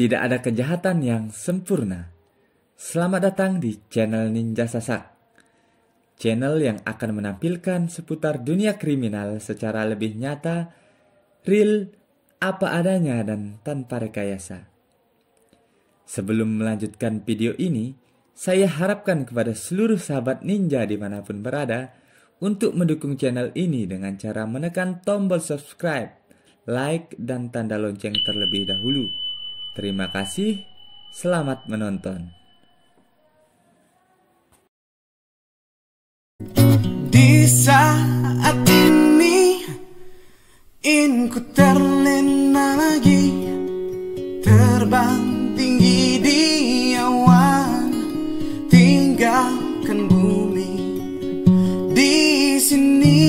Tidak ada kejahatan yang sempurna. Selamat datang di channel Ninja Sasak. Channel yang akan menampilkan seputar dunia kriminal secara lebih nyata, real, apa adanya dan tanpa rekayasa. Sebelum melanjutkan video ini, saya harapkan kepada seluruh sahabat ninja dimanapun berada untuk mendukung channel ini dengan cara menekan tombol subscribe, like, dan tanda lonceng terlebih dahulu. Terima kasih, selamat menonton. Di saat ini ingin ku terlena lagi, terbang tinggi di awan, tinggalkan bumi di sini.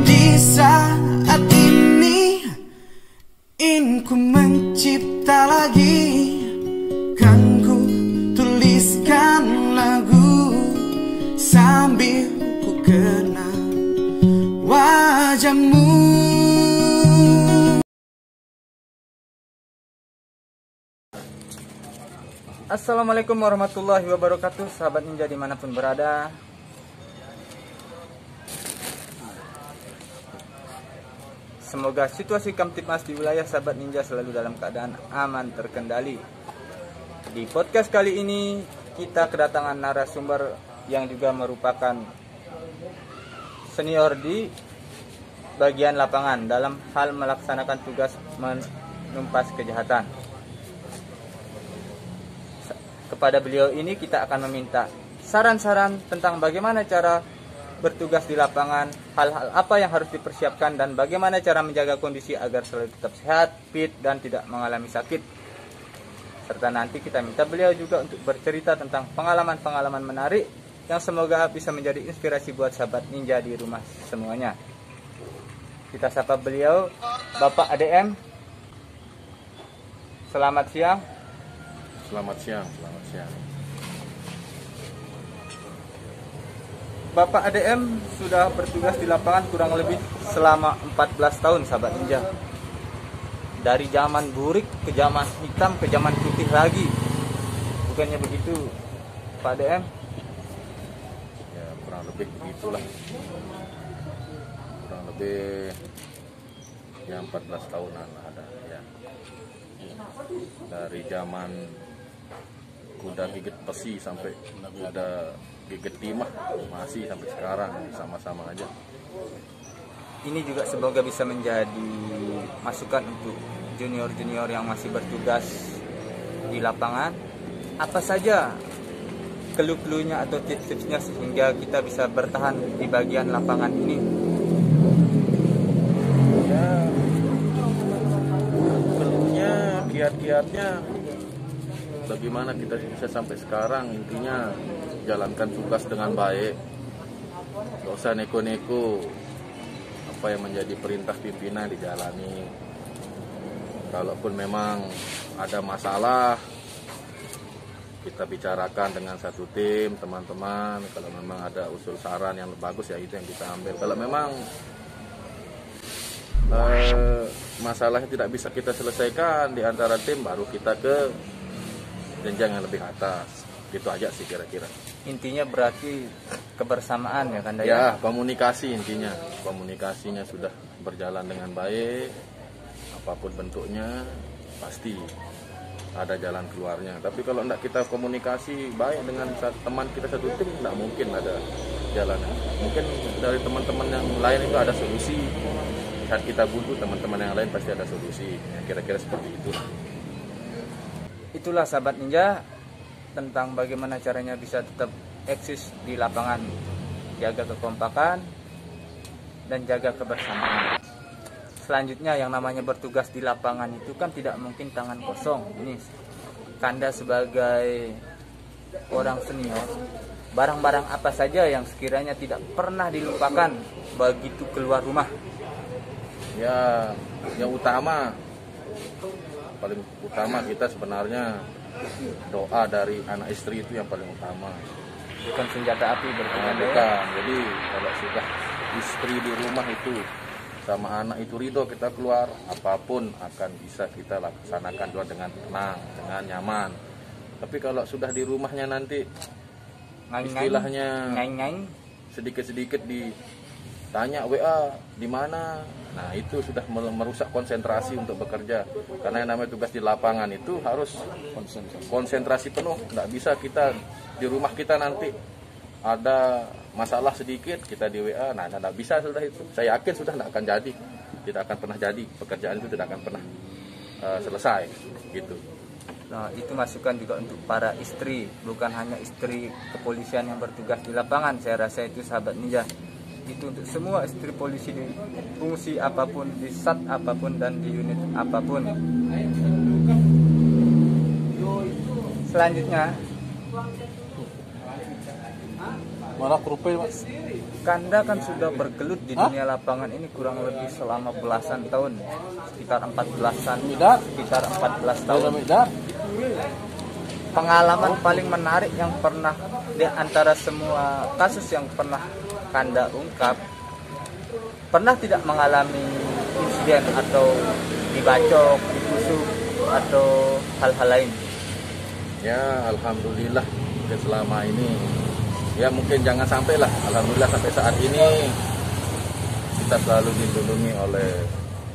Di saat ini ingin ku mencipta lagi, kan ku tuliskan lagu sambil ku kenal wajahmu. Assalamualaikum warahmatullahi wabarakatuh, sahabat ninja dimanapun berada. Semoga situasi Kamtibmas di wilayah sahabat ninja selalu dalam keadaan aman terkendali. Di podcast kali ini kita kedatangan narasumber yang juga merupakan senior di bagian lapangan dalam hal melaksanakan tugas menumpas kejahatan. Kepada beliau ini kita akan meminta saran-saran tentang bagaimana cara bertugas di lapangan, hal-hal apa yang harus dipersiapkan, dan bagaimana cara menjaga kondisi agar selalu tetap sehat, fit, dan tidak mengalami sakit. Serta nanti kita minta beliau juga untuk bercerita tentang pengalaman-pengalaman menarik yang semoga bisa menjadi inspirasi buat sahabat ninja di rumah semuanya. Kita sapa beliau, Bapak ADM. Selamat siang. Selamat siang. Bapak ADM sudah bertugas di lapangan kurang lebih selama 14 tahun, sahabat ninja. Dari zaman burik ke zaman hitam ke zaman putih lagi. Bukannya begitu, Pak ADM? Ya, kurang lebih begitulah. Kurang lebih ya 14 tahunan ada ya. Dari zaman kuda gigit besi sampai kuda gigit timah masih sampai sekarang sama-sama aja. Ini juga semoga bisa menjadi masukan untuk junior-junior yang masih bertugas di lapangan. Apa saja clue-cluenya atau tips-tipsnya sehingga kita bisa bertahan di bagian lapangan ini? Ya, cluenya, kiat-kiatnya bagaimana kita bisa sampai sekarang. Intinya jalankan tugas dengan baik, gak usah neko-neko. Apa yang menjadi perintah pimpinan dijalani. Kalaupun memang ada masalah, kita bicarakan dengan satu tim, teman-teman. Kalau memang ada usul saran yang bagus, ya itu yang kita ambil. Kalau memang masalahnya tidak bisa kita selesaikan di antara tim, baru kita ke jenjang yang lebih atas. Gitu aja sih kira-kira. Intinya berarti kebersamaan ya kan, Daya? Ya, komunikasi intinya. Komunikasinya sudah berjalan dengan baik, apapun bentuknya pasti ada jalan keluarnya. Tapi kalau tidak kita komunikasi baik dengan teman kita satu tim, tidak mungkin ada jalannya. Mungkin dari teman-teman yang lain itu ada solusi. Saat kita butuh, teman-teman yang lain pasti ada solusi. Ya, kira-kira seperti itu. Itulah sahabat ninja tentang bagaimana caranya bisa tetap eksis di lapangan, jaga kekompakan dan jaga kebersamaan. Selanjutnya yang namanya bertugas di lapangan itu kan tidak mungkin tangan kosong. Ini Kanda sebagai orang senior, barang-barang apa saja yang sekiranya tidak pernah dilupakan begitu keluar rumah? Ya, yang utama, paling utama kita sebenarnya doa dari anak istri itu yang paling utama. Bukan senjata api berarti. Bukan. Jadi kalau sudah istri di rumah itu sama anak itu ridho kita keluar, apapun akan bisa kita laksanakan juga dengan tenang, dengan nyaman. Tapi kalau sudah di rumahnya nanti istilahnya sedikit-sedikit ditanya WA di mana, nah itu sudah merusak konsentrasi untuk bekerja. Karena yang namanya tugas di lapangan itu harus konsentrasi penuh. Nggak bisa kita di rumah kita nanti ada masalah sedikit kita di WA, nah nggak bisa sudah itu. Saya yakin sudah nggak akan jadi, tidak akan pernah jadi, pekerjaan itu tidak akan pernah selesai gitu. Nah, itu masukan juga untuk para istri, bukan hanya istri kepolisian yang bertugas di lapangan. Saya rasa itu sahabat ninja, itu untuk semua istri polisi di fungsi apapun, di sat apapun dan di unit apapun. Selanjutnya, Malah kerupai Mas. Kanda kan sudah bergelut di dunia lapangan ini kurang lebih selama belasan tahun, sekitar 14 tahun. Pengalaman paling menarik yang pernah di antara semua kasus yang pernah Kanda ungkap, pernah tidak mengalami insiden atau dibacok, ditusuk atau hal-hal lain? Ya alhamdulillah selama ini ya mungkin jangan sampai lah, alhamdulillah sampai saat ini kita selalu dilindungi oleh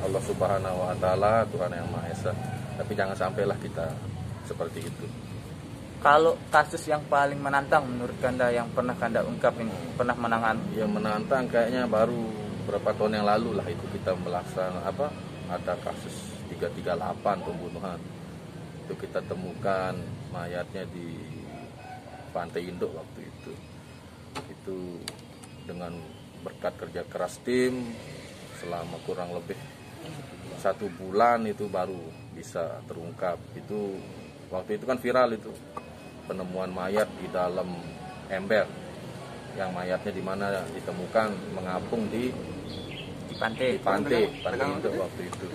Allah Subhanahu wa taala, Tuhan yang Maha Esa. Tapi jangan sampailah kita seperti itu. Kalau kasus yang paling menantang menurut Kanda yang pernah Kanda ungkap ini, pernah menangani? Yang menantang kayaknya baru beberapa tahun yang lalu lah, itu kita melaksanakan ada kasus 338 pembunuhan. Itu kita temukan mayatnya di Pantai Induk waktu itu. Itu dengan berkat kerja keras tim selama kurang lebih 1 bulan itu baru bisa terungkap. Itu waktu itu kan viral itu penemuan mayat di dalam ember, yang mayatnya di mana ditemukan mengapung di pantai itu waktu itu.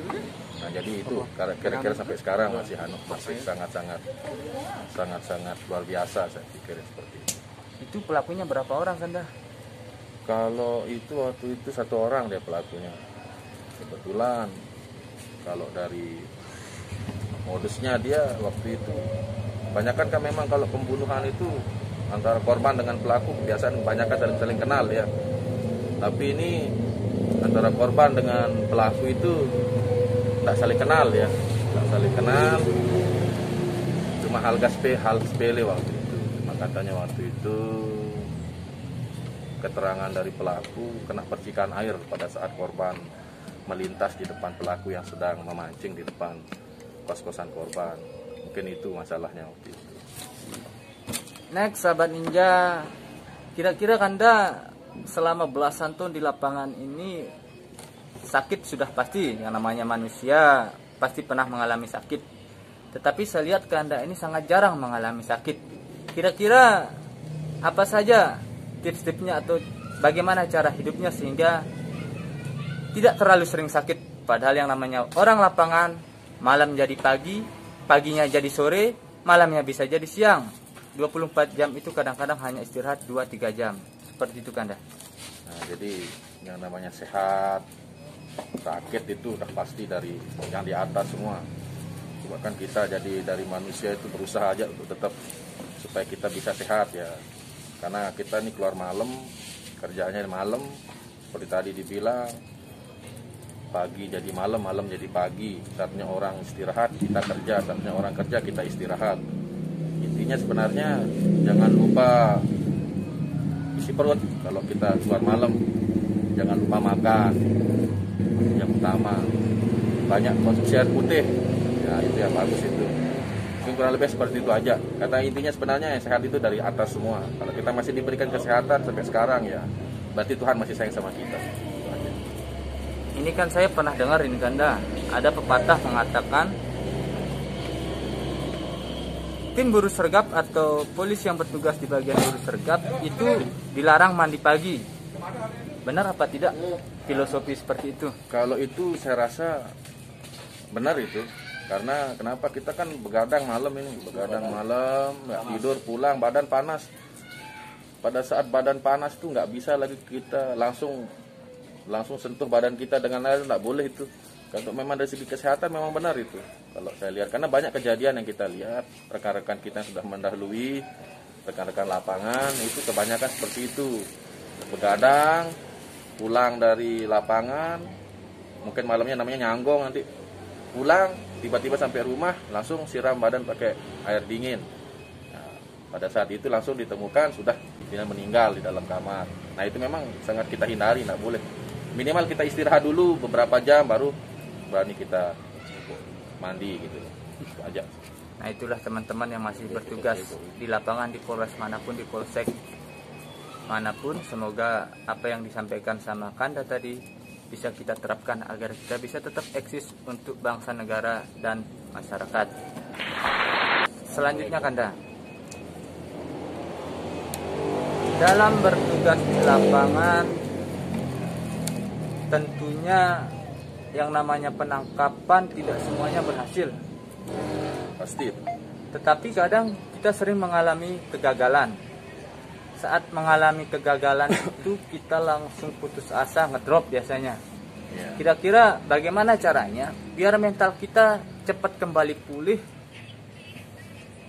Nah jadi itu kira-kira sampai sekarang masih sangat-sangat luar biasa, saya pikir seperti itu. Itu pelakunya berapa orang Kanda? Kalau itu waktu itu 1 orang dia pelakunya. Kebetulan kalau dari modusnya dia waktu itu kebanyakan kan memang kalau pembunuhan itu antara korban dengan pelaku kebiasaan kebanyakan saling kenal ya. Tapi ini antara korban dengan pelaku itu tak saling kenal ya, tak saling kenal. Cuma hal sepele waktu itu. Cuma katanya waktu itu keterangan dari pelaku kena percikan air pada saat korban melintas di depan pelaku yang sedang memancing di depan kos-kosan korban. Mungkin itu masalahnya waktu itu. Next, sahabat ninja, kira-kira Kanda selama belasan tahun di lapangan ini sakit sudah pasti, yang namanya manusia pasti pernah mengalami sakit. Tetapi saya lihat Kanda ini sangat jarang mengalami sakit. Kira-kira apa saja tips-tipsnya atau bagaimana cara hidupnya sehingga tidak terlalu sering sakit? Padahal yang namanya orang lapangan, malam jadi pagi, paginya jadi sore, malamnya bisa jadi siang. 24 jam itu kadang-kadang hanya istirahat 2-3 jam. Seperti itu Kanda. Nah, jadi yang namanya sehat, sakit itu udah pasti dari yang di atas semua. Bahkan kita jadi dari manusia itu berusaha aja untuk tetap supaya kita bisa sehat ya. Karena kita ini keluar malam, kerjanya malam, seperti tadi dibilang, pagi jadi malam, malam jadi pagi. Saatnya orang istirahat, kita kerja. Saatnya orang kerja, kita istirahat. Intinya sebenarnya jangan lupa isi perut. Kalau kita keluar malam, jangan lupa makan. Yang utama, banyak konsumsi air putih. Ya itu yang bagus itu. Mungkin kurang lebih seperti itu aja. Karena intinya sebenarnya yang sehat itu dari atas semua. Kalau kita masih diberikan kesehatan sampai sekarang ya, berarti Tuhan masih sayang sama kita. Ini kan saya pernah dengar ini Kanda, ada pepatah mengatakan tim buruh sergap atau polisi yang bertugas di bagian buruh sergap itu dilarang mandi pagi. Benar apa tidak filosofi seperti itu? Kalau itu saya rasa benar itu. Karena kenapa, kita kan begadang malam ini, nggak tidur, pulang badan panas. Pada saat badan panas tuh nggak bisa lagi kita langsung langsung sentuh badan kita dengan air, tidak boleh itu. Kalau memang dari segi kesehatan memang benar itu. Kalau saya lihat, karena banyak kejadian yang kita lihat, rekan-rekan kita yang sudah mendahului, rekan-rekan lapangan, itu kebanyakan seperti itu. Begadang, pulang dari lapangan, mungkin malamnya namanya nyanggong, nanti pulang, tiba-tiba sampai rumah, langsung siram badan pakai air dingin. Nah, pada saat itu langsung ditemukan sudah meninggal di dalam kamar. Nah itu memang sangat kita hindari, tidak boleh. Minimal kita istirahat dulu beberapa jam, baru berani kita mandi gitu. Itu aja. Nah itulah teman-teman yang masih bertugas di lapangan, di Polres manapun, di Polsek manapun. Semoga apa yang disampaikan sama Kanda tadi bisa kita terapkan agar kita bisa tetap eksis untuk bangsa, negara, dan masyarakat. Selanjutnya Kanda, dalam bertugas di lapangan tentunya yang namanya penangkapan tidak semuanya berhasil. Pasti. Tetapi kadang kita sering mengalami kegagalan. Saat mengalami kegagalan itu kita langsung putus asa, ngedrop biasanya. Kira-kira bagaimana caranya biar mental kita cepat kembali pulih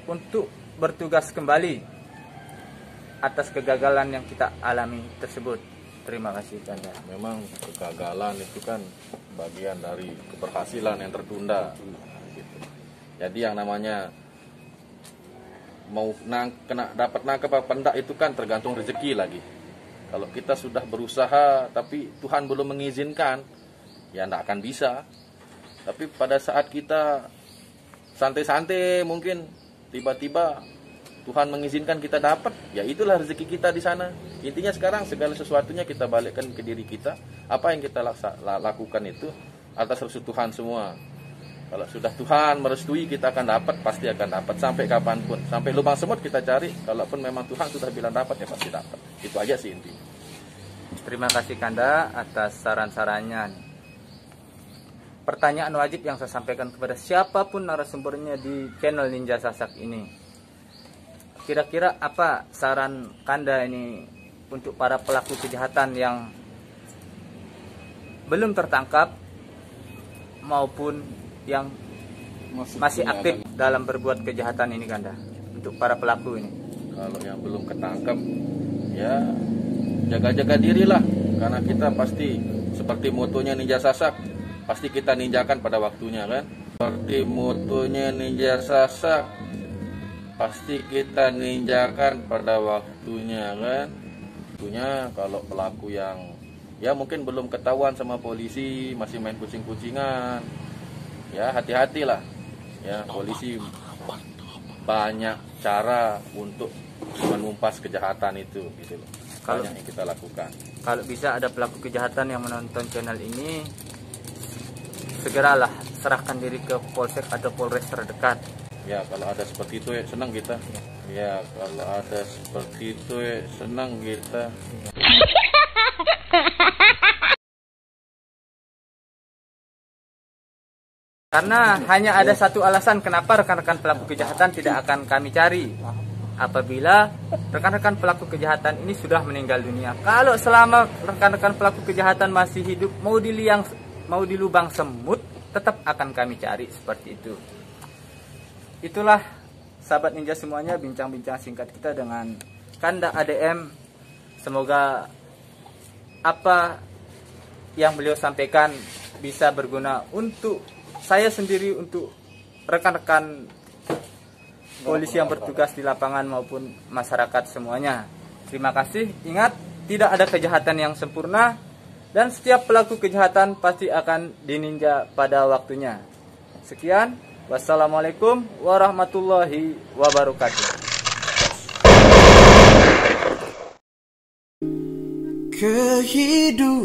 untuk bertugas kembali atas kegagalan yang kita alami tersebut? Terima kasih Kanda. Memang kegagalan itu kan bagian dari keberhasilan yang tertunda. Gitu. Jadi yang namanya mau dapat nangkep apa enggak itu kan tergantung rezeki lagi. Kalau kita sudah berusaha tapi Tuhan belum mengizinkan, ya enggak akan bisa. Tapi pada saat kita santai-santai mungkin tiba-tiba Tuhan mengizinkan kita dapat, ya itulah rezeki kita di sana. Intinya sekarang segala sesuatunya kita balikkan ke diri kita. Apa yang kita lakukan itu atas restu Tuhan semua. Kalau sudah Tuhan merestui, kita akan dapat, pasti akan dapat sampai kapanpun. Sampai lubang semut kita cari, kalaupun memang Tuhan sudah bilang dapat, ya pasti dapat. Itu aja sih intinya. Terima kasih Kanda atas saran-sarannya. Pertanyaan wajib yang saya sampaikan kepada siapapun narasumbernya di channel Ninja Sasak ini. Kira-kira apa saran Kanda ini untuk para pelaku kejahatan yang belum tertangkap maupun yang masih aktif dalam berbuat kejahatan ini Kanda, untuk para pelaku ini? Kalau yang belum ketangkap, ya jaga-jaga dirilah, karena kita pasti seperti motonya Ninja Sasak, pasti kita ninjakan pada waktunya kan. Seperti motonya Ninja Sasak, pasti kita ninjakan pada waktunya kan. Tentunya kalau pelaku yang ya mungkin belum ketahuan sama polisi, masih main kucing-kucingan, ya hati-hatilah. Ya polisi banyak cara untuk menumpas kejahatan itu gitu loh. Banyak yang kita lakukan. Kalau bisa ada pelaku kejahatan yang menonton channel ini, segeralah serahkan diri ke polsek atau polres terdekat. Ya kalau ada seperti itu ya senang kita. Ya kalau ada seperti itu ya senang kita. Karena hanya ada satu alasan kenapa rekan-rekan pelaku kejahatan tidak akan kami cari. Apabila rekan-rekan pelaku kejahatan ini sudah meninggal dunia. Kalau selama rekan-rekan pelaku kejahatan masih hidup, mau di lubang semut, tetap akan kami cari seperti itu. Itulah sahabat ninja semuanya, bincang-bincang singkat kita dengan Kanda ADM. Semoga apa yang beliau sampaikan bisa berguna untuk saya sendiri, untuk rekan-rekan polisi yang bertugas di lapangan maupun masyarakat semuanya. Terima kasih. Ingat, tidak ada kejahatan yang sempurna dan setiap pelaku kejahatan pasti akan dininja pada waktunya. Sekian. Wassalamualaikum warahmatullahi wabarakatuh. Kehidupan